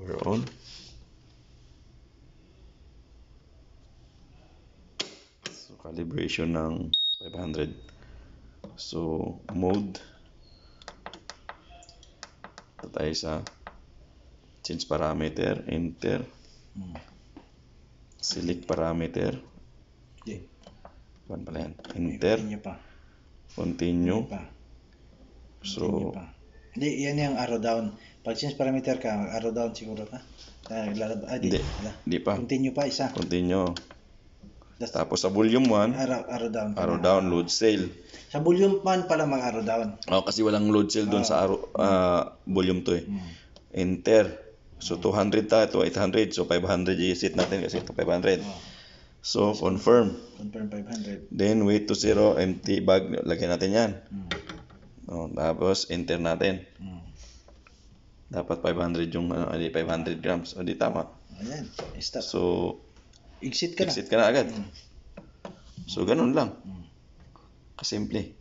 Power on. So, calibration ng 500. So, mode. Ito tayo sa change parameter, enter. Select parameter. Okay. Kuan pala yan. Enter. Continue. So, Hindi, yan yung arrow down. Pag change parameter ka, arrow down siguro ka. Hindi pa. Continue pa, isa. Continue. Tapos sa volume 1, arrow down. arrow down, load cell. Sa volume 1 pala mag-arrow down. Oh, kasi walang load cell doon sa volume 2 eh. Enter. So 200 to 800. So 500 i-set natin kasi ito 500. So confirm. Confirm 500. Then wait to 0, empty bag, lagyan natin yan. Tapos enter natin. Dapat 500 yung 500 grams. O di tama. Ayan, stop. So Exit ka na. Exit ka na agad. So ganun lang. Kasimple.